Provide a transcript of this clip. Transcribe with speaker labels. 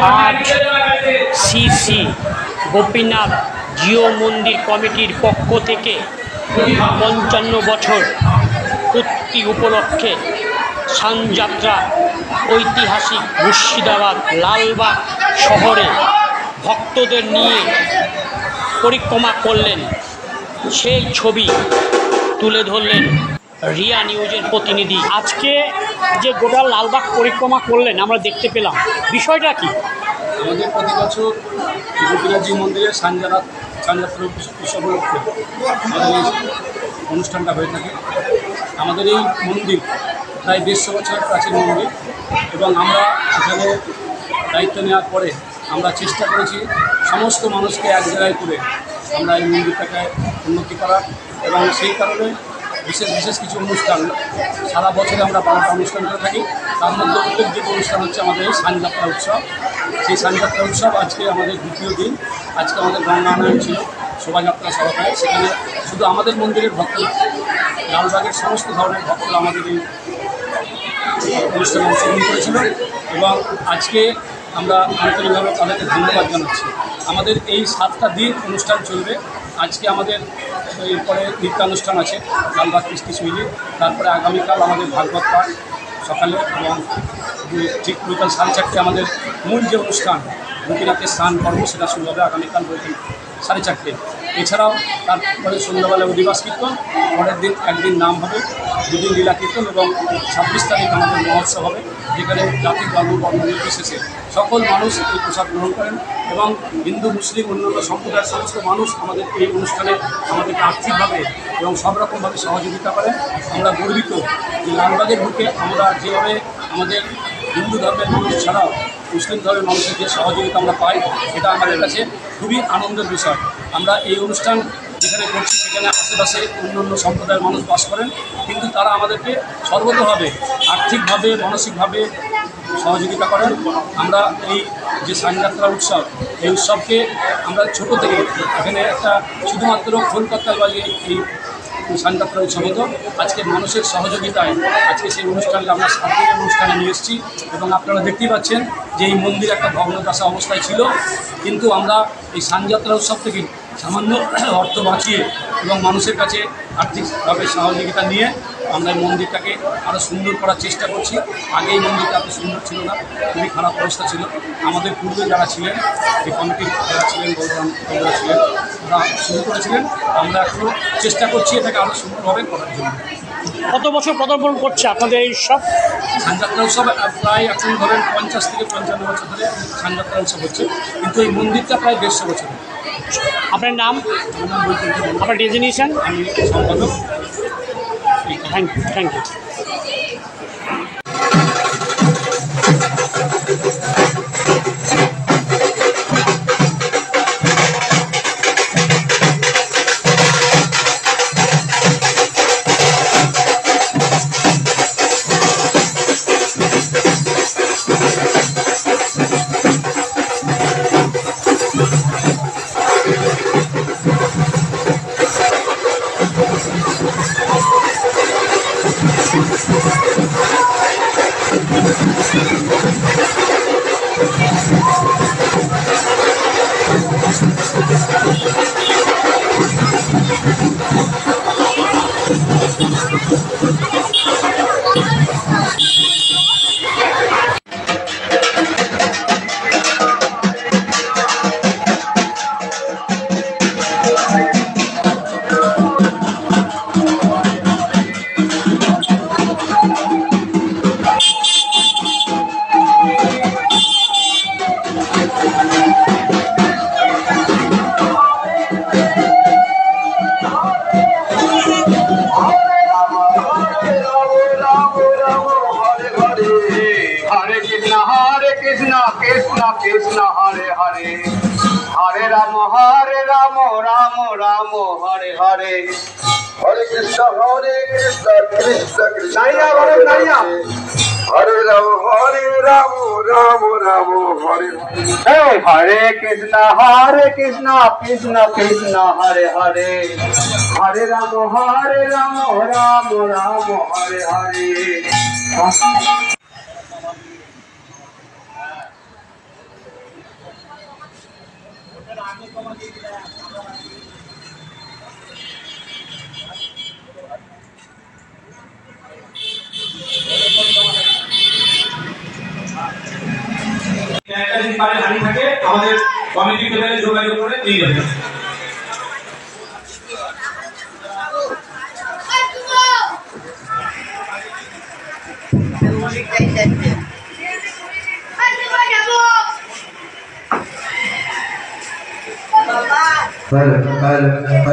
Speaker 1: আজ শ্রী শ্রী গোপীনাথ জিও মন্দির কমিটির পক্ষ থেকে ৫৫ বছর পূর্তি উপলক্ষে সানযাত্রা ঐতিহাসিক মুর্শিদাবাদ লালবাগ শহরে ভক্তদের নিয়ে পরিক্রমা করলেন। সেই ছবি তুলে ধরলেন রিয়া নিউজের প্রতিনিধি। আজকে যে গোটা লালবাগ পরিক্রমা করলেন আমরা দেখতে পেলাম, বিষয়টা কি?
Speaker 2: আমাদের প্রতি বছর গোপীনাথজি মন্দিরের সানযাত্রা উৎসব উপলক্ষে আমাদের এই অনুষ্ঠানটা হয়ে থাকে। আমাদের এই মন্দির প্রায় 150 বছর প্রাচীন মন্দির এবং আমরা সেখানে দায়িত্ব নেওয়ার পরে আমরা চেষ্টা করেছি সমস্ত মানুষকে এক জায়গায় করে আমরা এই মন্দিরটাকে উন্নতি করার, এবং সেই কারণে বিশেষ কিছু অনুষ্ঠান সারা বছরে আমরা 12টা অনুষ্ঠান করে থাকি। তার মধ্যে উল্লেখযোগ্য অনুষ্ঠান হচ্ছে আমাদের এই সানযাত্রা উৎসব। সেই সানযাত্রা উৎসব আজকে আমাদের দ্বিতীয় দিন। আজকে আমাদের গঙ্গানয়ন ছিল, শোভাযাত্রা সহকারে। সেখানে শুধু আমাদের মন্দিরের ভক্ত, লালবাগের সমস্ত ধরনের ভক্তরা আমাদের এই অনুষ্ঠানে অংশগ্রহণ করেছিল এবং আজকে আমরা আন্তরিকভাবে তাদেরকে ধন্যবাদ জানাচ্ছি। আমাদের এই 7টা দিন অনুষ্ঠান চলবে। আজকে আমাদের এরপরে নৃত্যানুষ্ঠান আছে লালবাগ কৃষ্টি শৈলী, তারপরে আগামীকাল আমাদের ভাগবত পাঠ সকালে, এবং ঠিক বিকাল 4:30 আমাদের মূল যে অনুষ্ঠান গোপীনাথের স্নান পর্ব সেটা শুরু হবে আগামীকাল বিকেল 4:30। এছাড়াও তারপরে সন্ধ্যাবেলা অধিবাস কীর্তন, পরের দিন একদিন নাম হবে, 2 দিন লীলা কীর্তন এবং 26 তারিখ আমাদের মহোৎসব হবে, যেখানে জাতি ধর্ম বর্ণ নির্বিশেষে সকল মানুষ এই প্রসাদ গ্রহণ করেন এবং হিন্দু মুসলিম অন্যান্য সম্প্রদায়ের সমস্ত মানুষ আমাদের এই অনুষ্ঠানে আমাদেরকে আর্থিকভাবে এবং সব রকমভাবে সহযোগিতা করেন। আমরা গর্বিত যে লালবাগের বুকে আমরা যেভাবে আমাদের হিন্দু ধর্মের মানুষ ছাড়াও মুসলিম ধর্মের মানুষের যে সহযোগিতা আমরা পাই, এটা আমাদের কাছে খুবই আনন্দের বিষয়। আমরা এই অনুষ্ঠান যেখানে করছি সেখানে আশেপাশে অন্যান্য সম্প্রদায়ের মানুষ বাস করেন, কিন্তু তারা আমাদেরকে সর্বতোভাবে আর্থিকভাবে মানসিকভাবে সহযোগিতা করেন। আমরা এই যে সানযাত্রা উৎসব, এই উৎসবকে আমরা ছোটো থেকে এখানে একটা শুধুমাত্র কলকাতার বাজে এই সানযাত্রা উৎসব হতো। আজকে মানুষের সহযোগিতায় আজকে সেই অনুষ্ঠানটা আমরা 7 দিনের অনুষ্ঠানে নিয়ে এসেছি এবং আপনারা দেখতেই পাচ্ছেন যে এই মন্দির একটা ভগ্নদশা অবস্থায় ছিল, কিন্তু আমরা এই সানযাত্রা উৎসব থেকে সামান্য অর্থ বাঁচিয়ে এবং মানুষের কাছে আর্থিকভাবে সহযোগিতা নিয়ে আমরা এই মন্দিরটাকে আরও সুন্দর করার চেষ্টা করছি। আগে এই মন্দিরটা এত সুন্দর ছিল না, খুবই খারাপ অবস্থা ছিল। আমাদের পূর্বে যারা ছিলেন, যে কমিটির যারা ছিলেন, বড়রা ছিলেন, তারা শুরু করেছিলেন। আমরা এখনও চেষ্টা করছি এটাকে আরও সুন্দরভাবে করার জন্য।
Speaker 1: কত বছর পদার্পণ করছে আপনাদের এই উৎসব?
Speaker 2: সানযাত্রা উৎসব প্রায় এখন ধরেন 50 থেকে 55 বছর ধরে সানযাত্রা উৎসব হচ্ছে, কিন্তু এই মন্দিরটা প্রায় 150 বছর।
Speaker 1: আপনার নাম? আপনার ডেজিগনেশন?
Speaker 2: আমি সম্পাদক।
Speaker 1: Thank you.
Speaker 3: Krishna Krishna Hare Hare Hare Rama Rama Rama Hare Hare Hare Krishna Krishna Krishna Naiya Hare Naiya Hare Rama Rama Rama Hare Hey Hare Krishna Krishna Krishna Hare Hare Hare Rama Rama Rama Hare Hare
Speaker 4: একটা যদি পারে হানি থাকে আমাদের committee টেবিলে যোগাযোগ করে দিয়ে যাবেন।
Speaker 3: Vale.